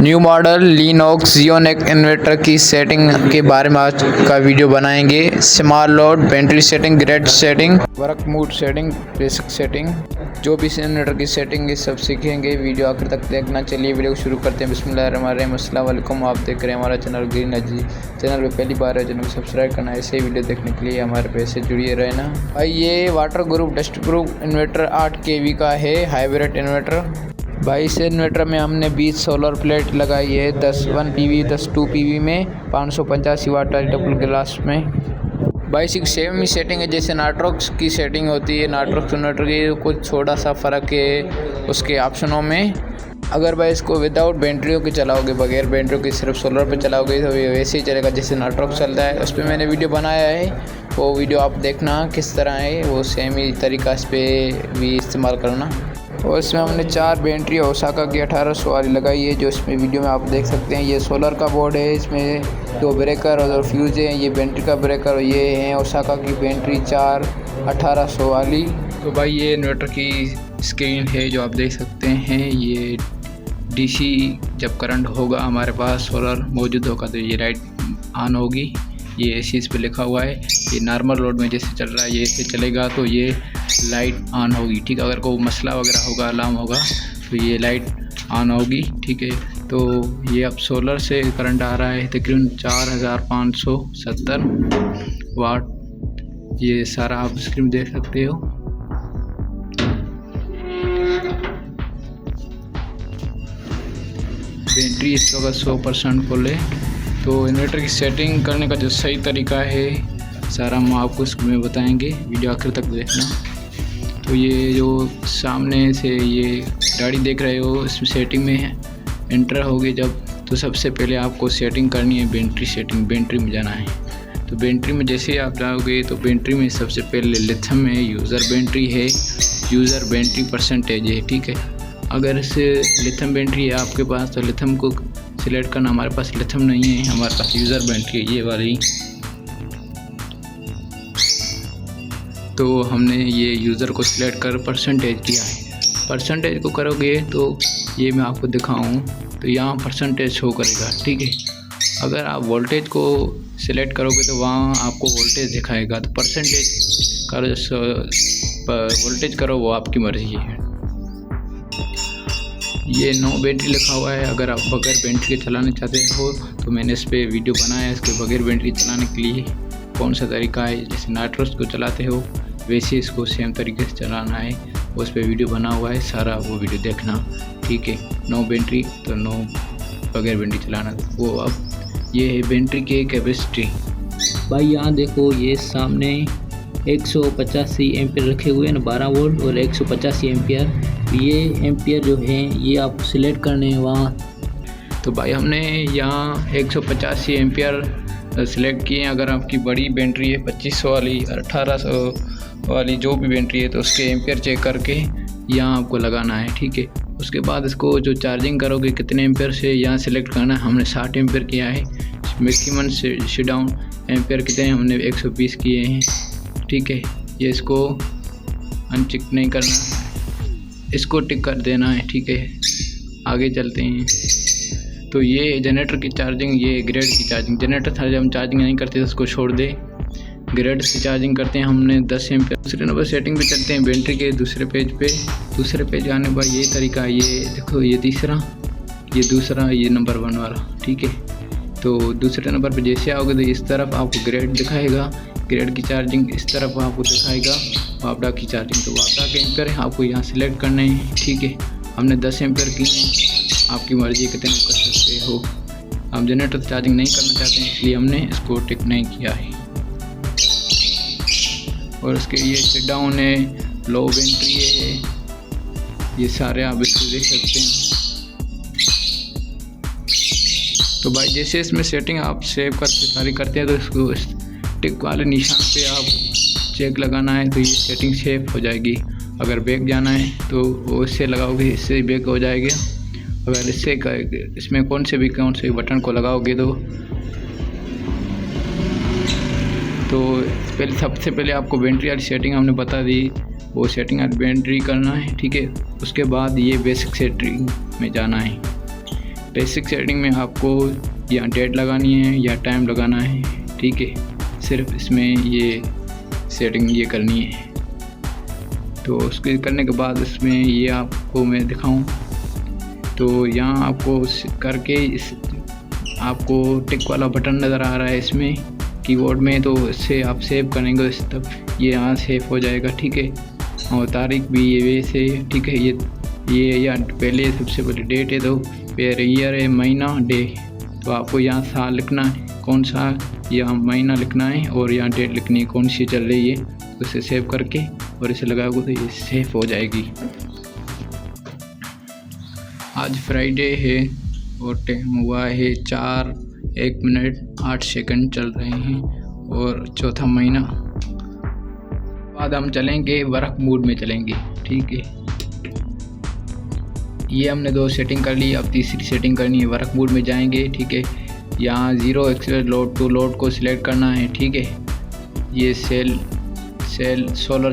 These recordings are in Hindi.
न्यू मॉडल लिनोक्स जियोनेक इन्वर्टर की सेटिंग के बारे में आज का वीडियो बनाएंगे। Small load, battery setting, grid setting, work mood setting, basic setting, जो भी इन्वर्टर की सेटिंग ये सब सीखेंगे। वीडियो आखिर तक देखना। चलिए वीडियो को शुरू करते हैं। बिस्मिल्लाहिर्रहमानिर्रहीम। अस्सलाम वालेकुम। आप देख रहे हैं हमारा चैनल ग्रीन एनर्जी। चैनल पे पहली बार है, चैनल को सब्सक्राइब करना। ऐसे ही वीडियो देखने के लिए हमारे पे से जुड़िए रहना। भाई ये water group dust proof inverter 8 kV का है, हाइब्रिड इन्वर्टर। भाई इस इन्वर्टर में हमने 20 सोलर प्लेट लगाई है, 10 1 PV 10 2 PV में 585 वाट वाली डबल ग्लास में। भाई इसकी सेम ही सेटिंग है जैसे नाट्रोक्स की सेटिंग होती है। नाट्रोक्स इन्वर्टर की कुछ थोड़ा सा फ़र्क है उसके ऑप्शनों में। अगर भाई इसको विदाउट बैटरियों के चलाओगे, बगैर बैटरियों के सिर्फ सोलर पे चलाओगे तो ये वैसे ही चलेगा जैसे नाट्रोक्स चलता है। उस पर मैंने वीडियो बनाया है, वो वीडियो आप देखना किस तरह है। वो सेम ही तरीका इस पर भी इस्तेमाल करना। और इसमें हमने 4 बैटरी ओसाका की 1800 वाली लगाई है, जो इसमें वीडियो में आप देख सकते हैं। ये सोलर का बोर्ड है, इसमें 2 ब्रेकर और 2 फ्यूज़ हैं। ये बैटरी का ब्रेकर, ये है ओसाका की बैटरी 4 1800 वाली। तो भाई ये इन्वर्टर की स्क्रीन है जो आप देख सकते हैं। ये DC जब करंट होगा हमारे पास सोलर मौजूद होगा तो ये लाइट ऑन होगी। ये इस पे लिखा हुआ है। ये नॉर्मल लोड में जैसे चल रहा है ये ऐसे चलेगा तो ये लाइट ऑन होगी, ठीक है। अगर कोई मसला वगैरह होगा, अलार्म होगा तो ये लाइट ऑन होगी, ठीक है। तो ये अब सोलर से करंट आ रहा है तकरीबन 4570 वाट। ये सारा आप स्क्रीन देख सकते हो। बैटरी इस वक्त 100% फुल है। तो इन्वर्टर की सेटिंग करने का जो सही तरीका है सारा हम आपको इसमें बताएंगे, वीडियो आखिर तक देखना। तो ये जो सामने से ये गाड़ी देख रहे हो, इसमें सेटिंग में एंटर होगे जब, तो सबसे पहले आपको सेटिंग करनी है बैटरी सेटिंग। बैटरी में जाना है। तो बैटरी में जैसे आप जाओगे तो बैटरी में सबसे पहले लिथियम में यूज़र बैटरी है, यूज़र बैटरी परसेंटेज है, ठीक है। अगर इसे लिथियम बैटरी है आपके पास तो लिथियम को सिलेक्ट करना। हमारे पास लिथियम नहीं है, हमारे पास यूज़र बैटरी है ये वाली। तो हमने ये यूज़र को सिलेक्ट कर परसेंटेज किया है। परसेंटेज को करोगे तो ये मैं आपको दिखाऊं तो यहाँ परसेंटेज शो करेगा, ठीक है। अगर आप वोल्टेज को सिलेक्ट करोगे तो वहाँ आपको वोल्टेज दिखाएगा। तो परसेंटेज करो, वोल्टेज करो, वो आपकी मर्ज़ी है। ये नो बैटरी लिखा हुआ है। अगर आप बगैर बैटरी के चलाने चाहते हो तो मैंने इस पर वीडियो बनाया है इसके बगैर बैटरी चलाने के लिए कौन सा तरीका है। जैसे नाट्रोक्स को चलाते हो वैसे इसको सेम तरीके से चलाना है, उस पर वीडियो बना हुआ है सारा, वो वीडियो देखना, ठीक है। नो बैटरी तो नो, बगैर बैटरी चलाना वो। अब ये है बैटरी की कैपेसिटी। भाई यहाँ देखो, ये सामने 185 एम्पियर रखे हुए हैं ना, 12 वोल्ट और 185 एम्पियर। ये एम्पियर जो है ये आपको सिलेक्ट करने हैं वहाँ। तो भाई हमने यहाँ 185 एम्पियर सिलेक्ट किए हैं। अगर आपकी बड़ी बैटरी है 2500 वाली, 1800 वाली, जो भी बैटरी है तो उसके एम्पियर चेक करके यहाँ आपको लगाना है, ठीक है। उसके बाद इसको जो चार्जिंग करोगे कितने एम्पियर से यहाँ सिलेक्ट करना है। हमने 60 एम्पियर किया है। मैक्सिमम शट डाउन एम्पियर कितने हैं, हमने 120 किए हैं, ठीक है। ये इसको अनटिक नहीं करना, इसको टिक कर देना है, ठीक है। आगे चलते हैं। तो ये जनरेटर की चार्जिंग, ये ग्रिड की चार्जिंग। जनरेटर था जब हम चार्जिंग नहीं करते तो उसको छोड़ दे। ग्रिड से चार्जिंग करते हैं हमने 10 एम्पियर। दूसरे नंबर सेटिंग पे चलते हैं बैटरी के दूसरे पेज पे। दूसरे पेज आने पर ये तरीका, ये देखो, ये तीसरा, ये दूसरा, ये नंबर 1 वाला, ठीक है। तो दूसरे नंबर पे जैसे आओगे तो इस तरफ आपको ग्रिड दिखाएगा, ग्रिड की चार्जिंग इस तरफ आपको दिखाएगा, वापडा की चार्जिंग। तो वापडा के एम्पियर आपको यहाँ सिलेक्ट करने हैं, ठीक है। हमने 10 एम्पियर की, आपकी मर्जी कितने कर सकते हो। हम जनरेटर चार्जिंग नहीं करना चाहते हैं इसलिए हमने इसको टिक नहीं किया है। और उसके ये शट डाउन है, लो बैटरी है, ये सारे आप इसको देख सकते हैं। तो भाई जैसे इसमें सेटिंग आप सेव करके सारी करते हैं तो इसको टिक वाले निशान पे आप चेक लगाना है तो ये सेटिंग सेव हो जाएगी। अगर बैक जाना है तो वो इससे लगाओगे, इससे बैक हो जाएगा। अगर इसमें कौन से बटन को लगाओगे तो पहले सबसे पहले आपको बैटरी वाली सेटिंग हमने बता दी, वो सेटिंग वाली बैटरी करना है, ठीक है। उसके बाद ये बेसिक सेटिंग में जाना है। बेसिक सेटिंग में आपको या डेट लगानी है या टाइम लगाना है, ठीक है। सिर्फ इसमें ये सेटिंग ये करनी है। तो उसके करने के बाद इसमें ये आपको मैं दिखाऊं तो यहाँ आपको करके इस आपको टिक वाला बटन नज़र आ रहा है इसमें कीबोर्ड में, तो इससे आप सेव करेंगे तब ये यहाँ सेव हो जाएगा, ठीक है। और तारीख भी ये वैसे, ठीक है। ये या पहले सबसे पहले डेट है, तो फिर ईयर है, महीना, डे। तो आपको यहाँ साल लिखना है कौन सा, यहाँ महीना लिखना है और यहाँ डेट लिखनी है कौन सी चल रही है। तो इसे सेव करके और इसे लगाओगे तो ये सेव हो जाएगी। आज फ्राइडे है और टाइम हुआ है 4:01 चल रहे हैं और चौथा महीना। बाद हम चलेंगे वर्क मोड में चलेंगे, ठीक है। ये हमने 2 सेटिंग कर ली, अब तीसरी सेटिंग करनी है। वर्क मोड में जाएंगे, ठीक है। यहाँ 0 एक्सेस लोड टू लोड को सिलेक्ट करना है, ठीक है। ये सोलर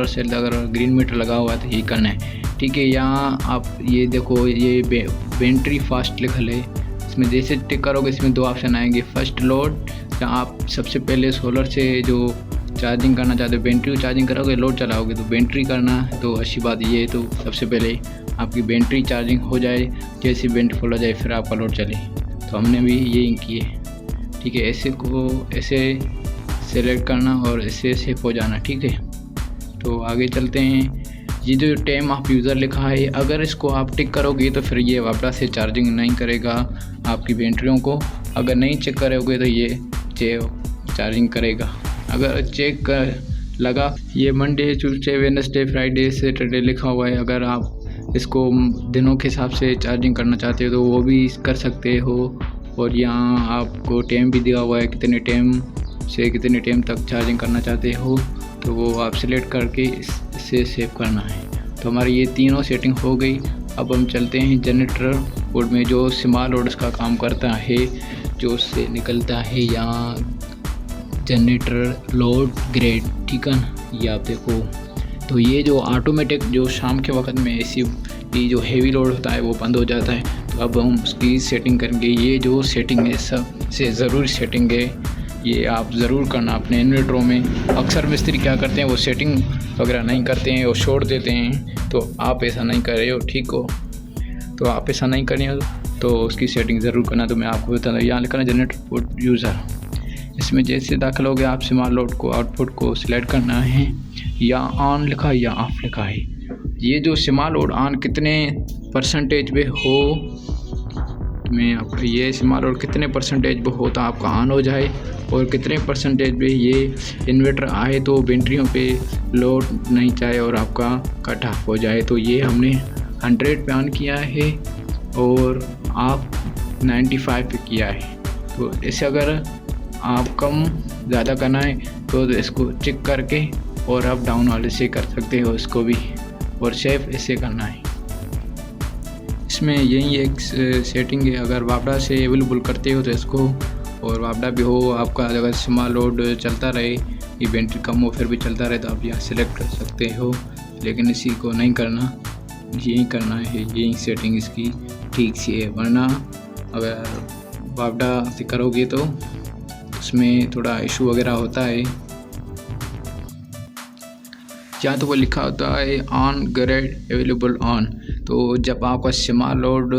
सेल अगर ग्रीन मीटर लगा हुआ है तो ये करना है, ठीक है। यहाँ आप ये देखो ये बैटरी फास्ट लिखल है, इसमें जैसे टिक करोगे इसमें 2 ऑप्शन आएंगे। फर्स्ट लोड, जहाँ आप सबसे पहले सोलर से जो चार्जिंग करना चाहते हो, बैटरी चार्जिंग करोगे, लोड चलाओगे तो बैटरी करना है। तो अच्छी बात ये है, तो सबसे पहले आपकी बैटरी चार्जिंग हो जाए, जैसे बैटरी फुल हो जाए फिर आपका लोड चले। तो हमने भी यही किए, ठीक है। ऐसे को ऐसे सेलेक्ट करना और ऐसे सेव हो जाना, ठीक है। तो आगे चलते हैं। ये जो टाइम आप यूज़र लिखा है, अगर इसको आप टिक करोगे तो फिर ये वापस से चार्जिंग नहीं करेगा आपकी बैटरियों को। अगर नहीं चेक करोगे तो ये चार्जिंग करेगा। अगर चेक लगा, ये Monday, Tuesday, Wednesday, Friday, Saturday लिखा हुआ है, अगर आप इसको दिनों के हिसाब से चार्जिंग करना चाहते हो तो वो भी कर सकते हो। और यहाँ आपको टाइम भी दिया हुआ है, कितने टाइम से कितने टाइम तक चार्जिंग करना चाहते हो, तो वो आप सिलेक्ट करके इसे सेव करना है। तो हमारी ये तीनों सेटिंग हो गई। अब हम चलते हैं जनरेटर बोर्ड में, जो स्मॉल लोड्स का काम करता है, जो उससे निकलता है यहाँ जनरेटर लोड ग्रेड, ठीक है ना। ये आप देखो, तो ये जो ऑटोमेटिक जो शाम के वक्त में ऐसी जो हेवी लोड होता है वो बंद हो जाता है। तो अब हम उसकी सेटिंग करेंगे। ये जो सेटिंग है सबसे ज़रूरी सेटिंग है, ये आप ज़रूर करना अपने इन्वर्टरों में। अक्सर मिस्त्री क्या करते हैं, वो सेटिंग वगैरह नहीं करते हैं और छोड़ देते हैं। तो आप ऐसा नहीं कर रहे हो, ठीक हो। तो आप ऐसा नहीं कर रहे हो तो उसकी सेटिंग ज़रूर करना। तो मैं आपको बता दूँ, यहाँ लिखना जनरेटर पोर्ट यूज़र, इसमें जैसे दाखिल हो गया आप स्मॉल लोड को आउटपुट को सिलेक्ट करना है। या ऑन लिखा है या ऑफ लिखा है। ये जो स्मॉल लोड ऑन कितने परसेंटेज पे हो, मैं आपका ये स्मॉल लोड कितने परसेंटेज पे हो तो आपका ऑन हो जाए, और कितने परसेंटेज पे ये इन्वर्टर आए तो बैटरियों पे लोड नहीं चाहे और आपका कट ऑफ हो जाए। तो ये हमने 100 पे ऑन किया है और आप 95 पे किया है। तो इसे अगर आप कम ज़्यादा करना है तो इसको चेक करके और आप डाउन वाले से कर सकते हो इसको भी, और सेव ऐसे करना है। इसमें यही एक सेटिंग है, अगर वापडा से अवेलेबल करते हो तो इसको, और वापडा भी हो आपका, अगर स्मॉल लोड चलता रहे, ये बैटरी कम हो फिर भी चलता रहे, तो आप यहाँ सेलेक्ट कर सकते हो। लेकिन इसी को नहीं करना, यही करना है, यही सेटिंग इसकी ठीक सी है। वरना अगर वापडा से करोगे तो उसमें थोड़ा इशू वगैरह होता है। या तो वो लिखा होता है ऑन ग्रेड अवेलेबल ऑन, तो जब आपका स्मॉल लोड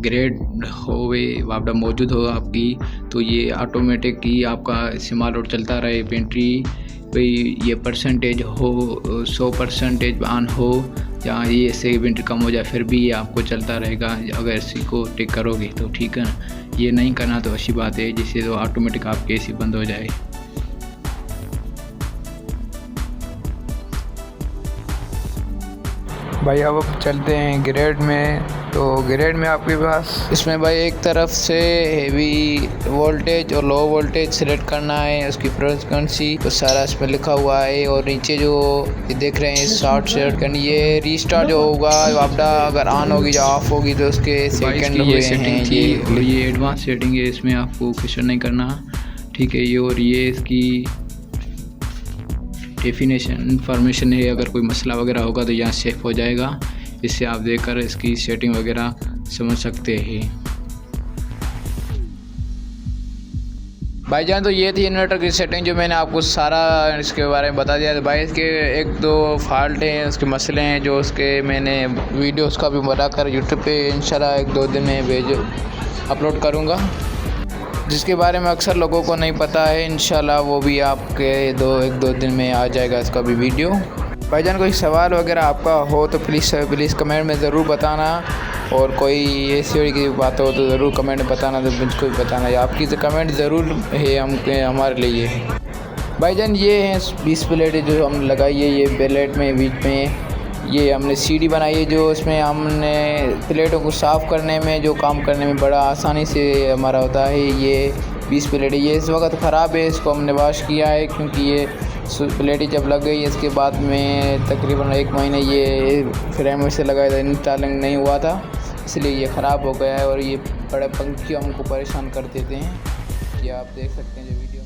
ग्रेड होवे वापडा मौजूद हो आपकी, तो ये ऑटोमेटिक ही आपका स्मॉल लोड चलता रहे। बैटरी भाई ये परसेंटेज हो 100% ऑन हो, या ये से बैटरी कम हो जाए फिर भी ये आपको चलता रहेगा अगर इसी को टिक करोगे तो, ठीक है ना। ये नहीं करना तो अच्छी बात है, जिससे तो ऑटोमेटिक आपके एसी बंद हो जाए। भाई अब चलते हैं ग्रेड में। तो ग्रेड में आपके पास इसमें भाई एक तरफ से हेवी वोल्टेज और लो वोल्टेज सिलेक्ट करना है, उसकी फ्रीक्वेंसी तो सारा इसमें लिखा हुआ है। और नीचे जो देख रहे हैं शॉर्ट सेलेक्ट करनी, ये रीस्टार्ट जो होगा वापडा अगर ऑन होगी या ऑफ होगी तो उसके सेकंड हुए हैं ये, और ये एडवांस सेटिंग है, इसमें आपको कुछ नहीं करना, ठीक है। ये और ये इसकी डेफिनेशन इंफॉर्मेशन है, अगर कोई मसला वगैरह होगा तो यहाँ सेव हो जाएगा। इससे आप देखकर इसकी सेटिंग वगैरह समझ सकते हैं। भाईजान तो ये थी इन्वर्टर की सेटिंग जो मैंने आपको सारा इसके बारे में बता दिया। तो भाई इसके एक दो फॉल्ट हैं, उसके मसले हैं जो उसके मैंने वीडियो उसका भी बनाकर यूट्यूब पे इंशाल्लाह 1-2 दिन में अपलोड करूँगा, जिसके बारे में अक्सर लोगों को नहीं पता है। इंशाल्लाह वो भी आपके 1-2 दिन में आ जाएगा इसका भी वीडियो। भाईजान कोई सवाल वगैरह आपका हो तो प्लीज़ कमेंट में ज़रूर बताना, और कोई ऐसी की बात हो तो ज़रूर कमेंट में बताना, तो मुझको भी बताना। आपकी तो कमेंट ज़रूर है हमारे लिए। भाईजान ये हैं 20 प्लेटें जो हमने लगाई है, ये प्लेट में बीच में ये हमने सीढ़ी बनाई है, जो इसमें हमने प्लेटों को साफ़ करने में जो काम करने में बड़ा आसानी से हमारा होता है। ये 20 प्लेटें ये इस वक्त ख़राब है, इसको हमने वॉश किया है क्योंकि ये प्लेटें जब लग गई इसके बाद में तकरीबन 1 महीने ये फ्रेम से लगाया था, इंस्टॉलिंग नहीं हुआ था, इसलिए ये ख़राब हो गया है और ये बड़े पंखी हमको परेशान कर देते हैं। ये आप देख सकते हैं जो वीडियो